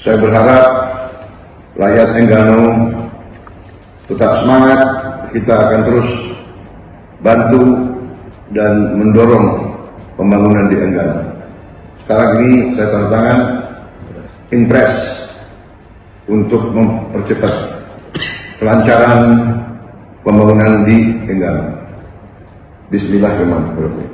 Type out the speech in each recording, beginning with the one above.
Saya berharap rakyat Enggano tetap semangat, kita akan terus bantu dan mendorong pembangunan di Enggano. Sekarang ini saya tanda tangan impres untuk mempercepat kelancaran pembangunan di Enggano. Bismillahirrahmanirrahim.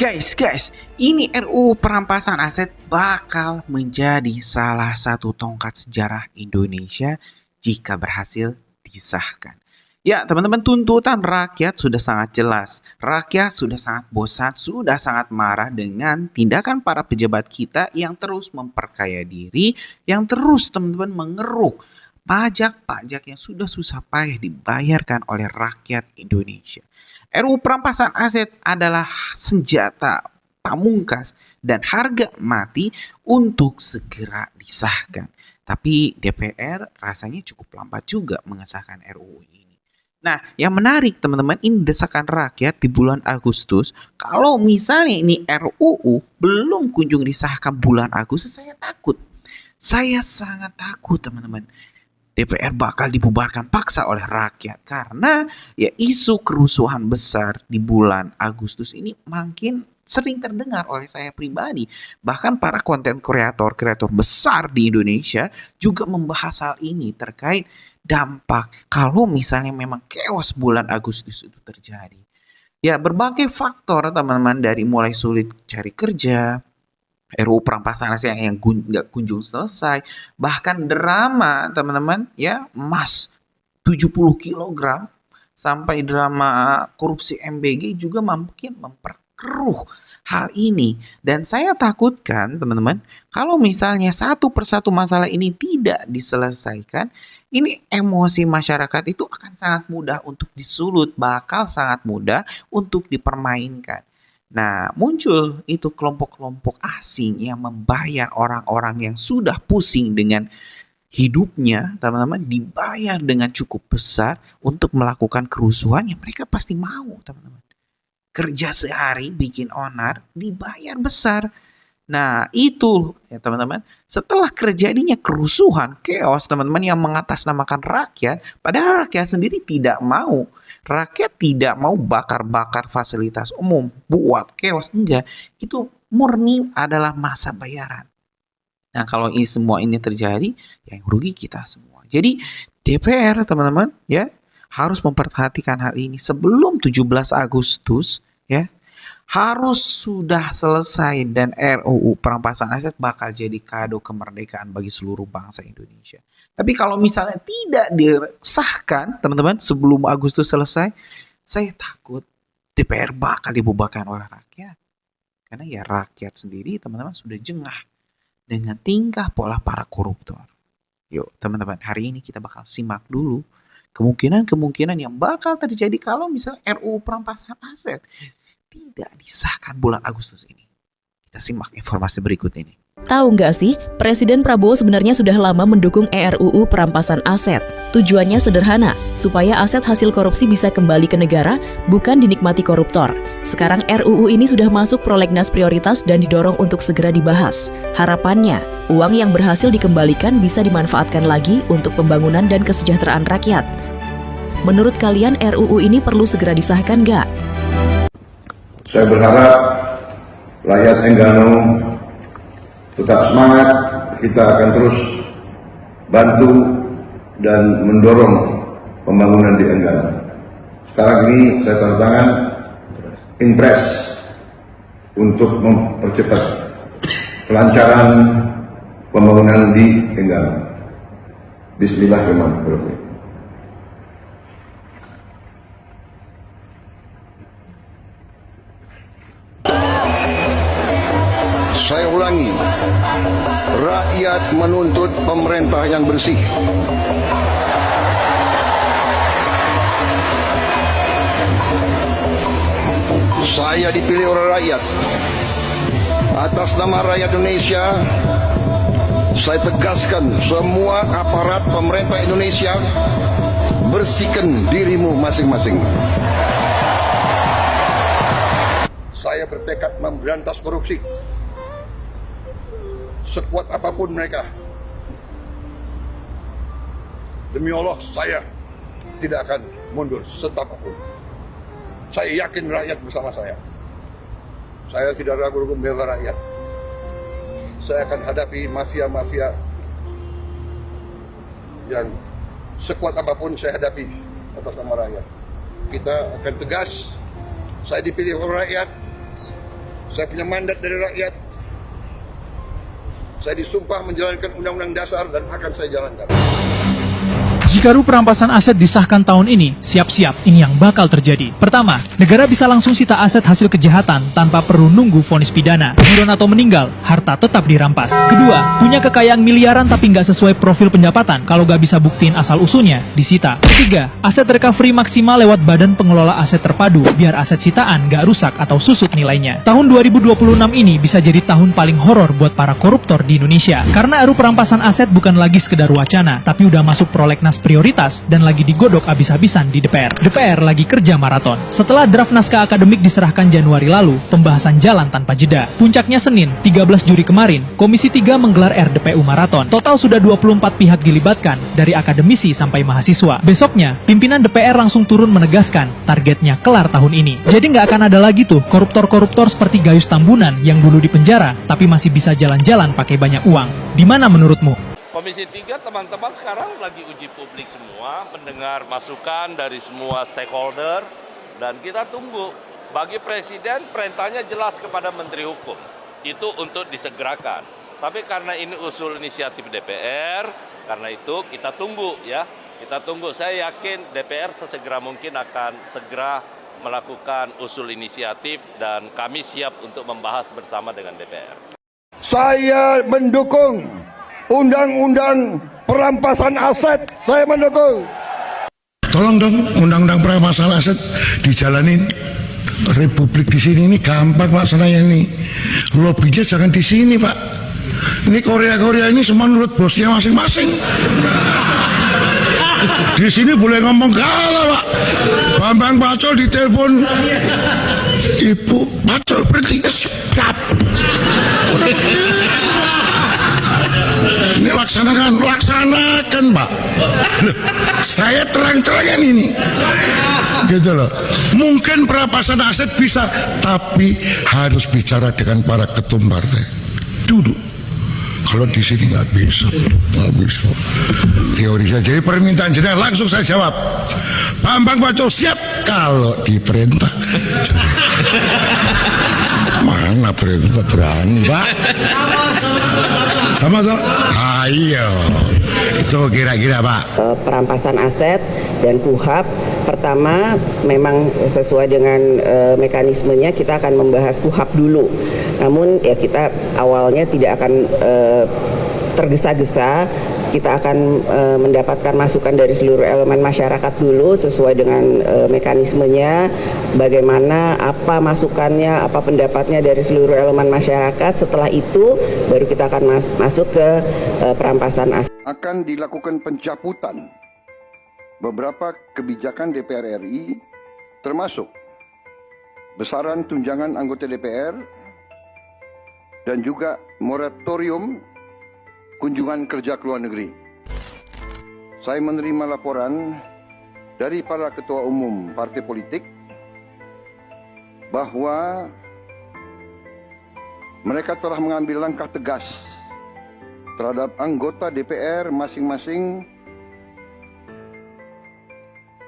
Guys, ini RUU perampasan aset bakal menjadi salah satu tongkat sejarah Indonesia jika berhasil disahkan. Ya, teman-teman, tuntutan rakyat sudah sangat jelas. Rakyat sudah sangat bosan, sudah sangat marah dengan tindakan para pejabat kita yang terus memperkaya diri, yang terus teman-teman mengeruk pajak-pajak yang sudah susah payah dibayarkan oleh rakyat Indonesia. RUU perampasan aset adalah senjata pamungkas dan harga mati untuk segera disahkan. Tapi DPR rasanya cukup lambat juga mengesahkan RUU ini. Nah, yang menarik teman-teman, ini desakan rakyat di bulan Agustus. Kalau misalnya ini RUU belum kunjung disahkan bulan Agustus, saya takut. Saya sangat takut teman-teman. DPR bakal dibubarkan paksa oleh rakyat karena ya isu kerusuhan besar di bulan Agustus ini makin sering terdengar oleh saya pribadi. Bahkan para konten kreator besar di Indonesia juga membahas hal ini terkait dampak kalau misalnya memang chaos bulan Agustus itu terjadi. Ya, berbagai faktor teman-teman, dari mulai sulit cari kerja, RUU perampasan aset yang nggak kunjung selesai, bahkan drama teman-teman ya, emas 70 kg sampai drama korupsi MBG juga makin memperkeruh hal ini. Dan saya takutkan teman-teman, kalau misalnya satu persatu masalah ini tidak diselesaikan, ini emosi masyarakat itu akan sangat mudah untuk disulut, bakal sangat mudah untuk dipermainkan. Nah, muncul itu kelompok-kelompok asing yang membayar orang-orang yang sudah pusing dengan hidupnya, teman-teman, dibayar dengan cukup besar untuk melakukan kerusuhan yang mereka pasti mau, teman-teman. Kerja sehari bikin onar, dibayar besar. Nah, itu ya teman-teman, setelah terjadinya kerusuhan, chaos teman-teman yang mengatasnamakan rakyat, padahal rakyat sendiri tidak mau. Rakyat tidak mau bakar-bakar fasilitas umum, buat chaos, enggak. Itu murni adalah masa bayaran. Nah, kalau ini semua ini terjadi, yang rugi kita semua. Jadi DPR teman-teman ya harus memperhatikan hal ini sebelum 17 Agustus ya. Harus sudah selesai, dan RUU perampasan aset bakal jadi kado kemerdekaan bagi seluruh bangsa Indonesia. Tapi kalau misalnya tidak disahkan, teman-teman, sebelum Agustus selesai, saya takut DPR bakal dibubarkan oleh rakyat. Karena ya rakyat sendiri, teman-teman, sudah jengah dengan tingkah pola para koruptor. Yuk, teman-teman, hari ini kita bakal simak dulu kemungkinan-kemungkinan yang bakal terjadi kalau misalnya RUU perampasan aset tidak disahkan bulan Agustus ini. Kita simak informasi berikut ini. Tahu nggak sih, Presiden Prabowo sebenarnya sudah lama mendukung RUU perampasan aset. Tujuannya sederhana, supaya aset hasil korupsi bisa kembali ke negara, bukan dinikmati koruptor. Sekarang RUU ini sudah masuk prolegnas prioritas dan didorong untuk segera dibahas. Harapannya, uang yang berhasil dikembalikan bisa dimanfaatkan lagi untuk pembangunan dan kesejahteraan rakyat. Menurut kalian RUU ini perlu segera disahkan nggak? Saya berharap rakyat Enggano tetap semangat, kita akan terus bantu dan mendorong pembangunan di Enggano. Sekarang ini saya tanda tangan impres untuk mempercepat kelancaran pembangunan di Enggano. Bismillahirrahmanirrahim. Saya ulangi, rakyat menuntut pemerintah yang bersih. Saya dipilih oleh rakyat. Atas nama rakyat Indonesia, saya tegaskan semua aparat pemerintah Indonesia, bersihkan dirimu masing-masing. Saya bertekad memberantas korupsi sekuat apapun mereka. Demi Allah, saya tidak akan mundur setapapun. Saya yakin rakyat bersama saya. Saya tidak ragu-ragu membela rakyat. Saya akan hadapi mafia-mafia yang sekuat apapun saya hadapi atas nama rakyat. Kita akan tegas. Saya dipilih oleh rakyat. Saya punya mandat dari rakyat. Saya disumpah menjalankan Undang-Undang Dasar dan akan saya jalankan. Jika RUU perampasan aset disahkan tahun ini, siap-siap ini yang bakal terjadi. Pertama, negara bisa langsung sita aset hasil kejahatan tanpa perlu nunggu vonis pidana. Buron atau meninggal, harta tetap dirampas. Kedua, punya kekayaan miliaran tapi nggak sesuai profil pendapatan, kalau nggak bisa buktiin asal-usulnya, disita. Ketiga, aset recovery maksimal lewat Badan Pengelola Aset Terpadu, biar aset sitaan nggak rusak atau susut nilainya. Tahun 2026 ini bisa jadi tahun paling horor buat para koruptor di Indonesia. Karena RUU perampasan aset bukan lagi sekedar wacana, tapi udah masuk prolegnas prioritas dan lagi digodok abis-abisan di DPR. DPR lagi kerja maraton. Setelah draft naskah akademik diserahkan Januari lalu, pembahasan jalan tanpa jeda. Puncaknya Senin, 13 Juli kemarin, Komisi 3 menggelar RDPU Maraton. Total sudah 24 pihak dilibatkan, dari akademisi sampai mahasiswa. Besoknya, pimpinan DPR langsung turun menegaskan, targetnya kelar tahun ini. Jadi nggak akan ada lagi tuh koruptor-koruptor seperti Gayus Tambunan yang dulu di penjara, tapi masih bisa jalan-jalan pakai banyak uang. Di mana menurutmu? Komisi 3 teman-teman sekarang lagi uji publik semua, mendengar masukan dari semua stakeholder, dan kita tunggu. Bagi Presiden, perintahnya jelas kepada Menteri Hukum, itu untuk disegerakan. Tapi karena ini usul inisiatif DPR, karena itu kita tunggu ya. Kita tunggu, saya yakin DPR sesegera mungkin akan segera melakukan usul inisiatif dan kami siap untuk membahas bersama dengan DPR. Saya mendukung Undang-Undang Perampasan Aset, saya mendukung. Tolong dong Undang-Undang Perampasan Aset dijalanin. Republik di sini ini gampang laksananya ini. Lobbynya jangan di sini, Pak. Ini Korea ini semua menurut bosnya masing-masing. Di sini boleh ngomong kalah, Pak. Bambang Pacul ditelepon, Ibu Pacul berhenti, siap. Ini laksanakan Pak. Saya terang-terangan ini, gitu loh. Mungkin perampasan aset bisa, tapi harus bicara dengan para ketum partai. Duduk. Kalau di sini nggak bisa. Teori saya. Jadi permintaan jenengan langsung saya jawab. Bambang Pacul siap kalau diperintah. Mana perintah berani, Pak? Sama tuh. Ayo. Itu kira-kira, Pak. Perampasan aset dan KUHP, pertama memang sesuai dengan mekanismenya kita akan membahas KUHP dulu. Namun ya kita awalnya tidak akan tergesa-gesa. Kita akan mendapatkan masukan dari seluruh elemen masyarakat dulu sesuai dengan mekanismenya, bagaimana, apa masukannya, apa pendapatnya dari seluruh elemen masyarakat. Setelah itu baru kita akan masuk ke perampasan aset. Akan dilakukan pencabutan beberapa kebijakan DPR RI, termasuk besaran tunjangan anggota DPR dan juga moratorium kunjungan kerja ke luar negeri. Saya menerima laporan dari para ketua umum partai politik bahwa mereka telah mengambil langkah tegas terhadap anggota DPR masing-masing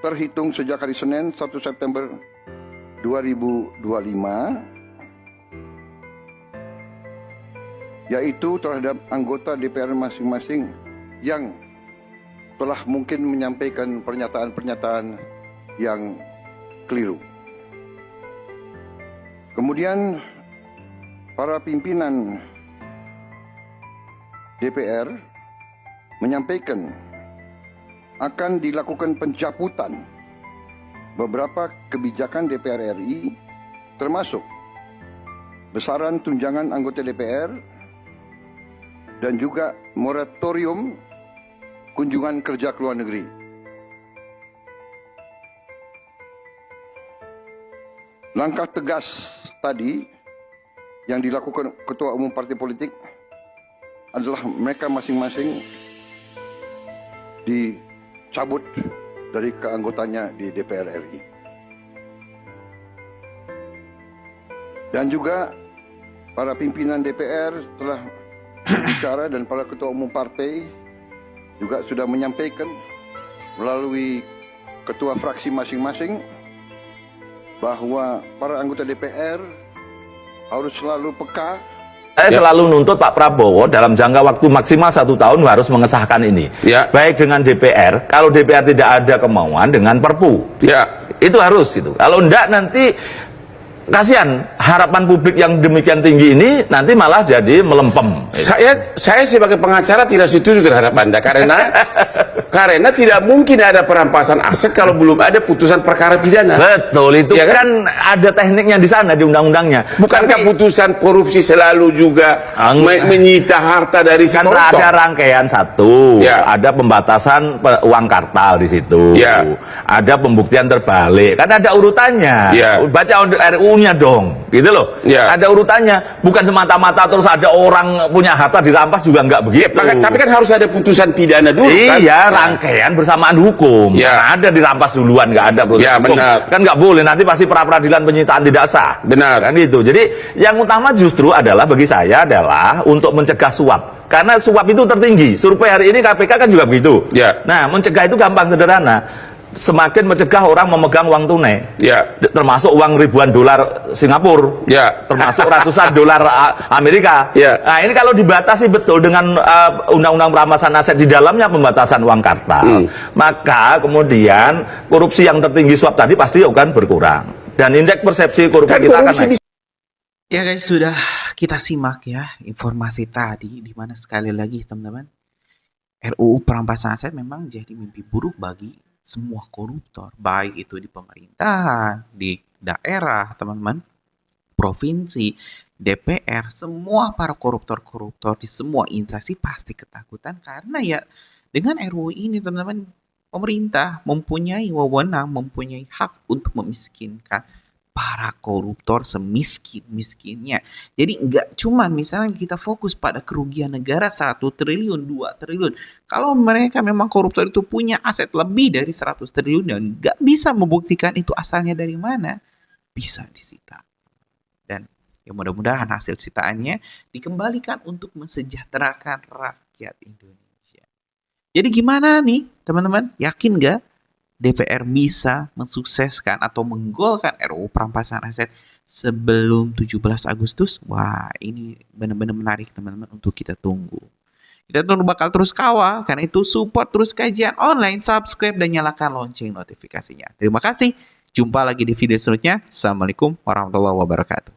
terhitung sejak hari Senin 1 September 2025, yaitu terhadap anggota DPR masing-masing yang telah mungkin menyampaikan pernyataan-pernyataan yang keliru. Kemudian para pimpinan DPR menyampaikan akan dilakukan pencabutan beberapa kebijakan DPR RI, termasuk besaran tunjangan anggota DPR dan juga moratorium kunjungan kerja ke luar negeri. Langkah tegas tadi yang dilakukan ketua umum partai politik adalah mereka masing-masing dicabut dari keanggotanya di DPR RI. Dan juga para pimpinan DPR telah berbicara dan para ketua umum partai juga sudah menyampaikan melalui ketua fraksi masing-masing bahwa para anggota DPR harus selalu peka. Saya selalu nuntut Pak Prabowo dalam jangka waktu maksimal 1 tahun harus mengesahkan ini. Baik dengan DPR, kalau DPR tidak ada kemauan dengan Perpu. Itu harus itu. Kalau enggak nanti kasihan harapan publik yang demikian tinggi ini nanti malah jadi melempem. Saya sebagai pengacara tidak setuju terhadap Anda karena tidak mungkin ada perampasan aset kalau belum ada putusan perkara pidana. Betul, itu ya kan ada tekniknya di sana di undang-undangnya. Bukankah putusan korupsi selalu juga menyita harta dari si koruptor? Ada rangkaian satu, ada pembatasan uang kartal di situ, ada pembuktian terbalik, kan ada urutannya. Baca RUU-nya dong, gitu loh. Ada urutannya, bukan semata-mata terus ada orang punya harta dirampas juga nggak begitu. Tapi kan harus ada putusan pidana dulu kan? Iya, rangkaian bersamaan hukum. Ada dirampas duluan, nggak ada proses hukum. Benar. Kan nggak boleh, nanti pasti pra-peradilan penyitaan tidak sah. Benar. Kan itu. Jadi yang utama justru adalah bagi saya adalah untuk mencegah suap. Karena suap itu tertinggi. Survei hari ini KPK kan juga begitu. Nah, mencegah itu gampang, sederhana. Semakin mencegah orang memegang uang tunai, termasuk uang ribuan dolar Singapura, termasuk ratusan dolar Amerika. Nah ini kalau dibatasi betul dengan undang-undang perampasan aset di dalamnya pembatasan uang kartal, maka kemudian korupsi yang tertinggi suap tadi pasti akan berkurang dan indeks persepsi korupsi kita akan naik. Ya guys, sudah kita simak ya informasi tadi, di mana sekali lagi teman-teman, RUU perampasan aset memang jadi mimpi buruk bagi semua koruptor, baik itu di pemerintahan, di daerah, teman-teman, provinsi, DPR, semua para koruptor-koruptor di semua instansi pasti ketakutan karena ya dengan RUU ini teman-teman, pemerintah mempunyai wewenang, mempunyai hak untuk memiskinkan para koruptor semiskin-miskinnya. Jadi nggak cuman misalnya kita fokus pada kerugian negara 1 triliun, 2 triliun. Kalau mereka memang koruptor itu punya aset lebih dari 100 triliun dan nggak bisa membuktikan itu asalnya dari mana, bisa disita. Dan ya mudah-mudahan hasil sitaannya dikembalikan untuk mensejahterakan rakyat Indonesia. Jadi gimana nih teman-teman? Yakin nggak DPR bisa mensukseskan atau menggolkan RUU perampasan aset sebelum 17 Agustus? Wah, ini benar-benar menarik teman-teman untuk kita tunggu. Kita tunggu, bakal terus kawal, karena itu support terus kajian online, subscribe dan nyalakan lonceng notifikasinya. Terima kasih. Jumpa lagi di video selanjutnya. Assalamualaikum warahmatullahi wabarakatuh.